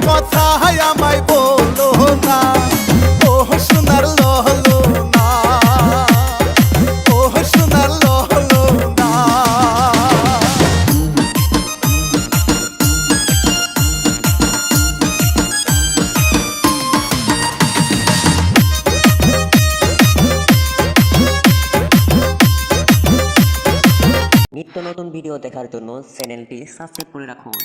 কথা আমায় বলো না, ও সোনার লহলো না, ও সোনার লহলো না। নিত্য নতুন ভিডিও দেখার জন্য চ্যানেলটি সাবস্ক্রাইব করে রাখুন।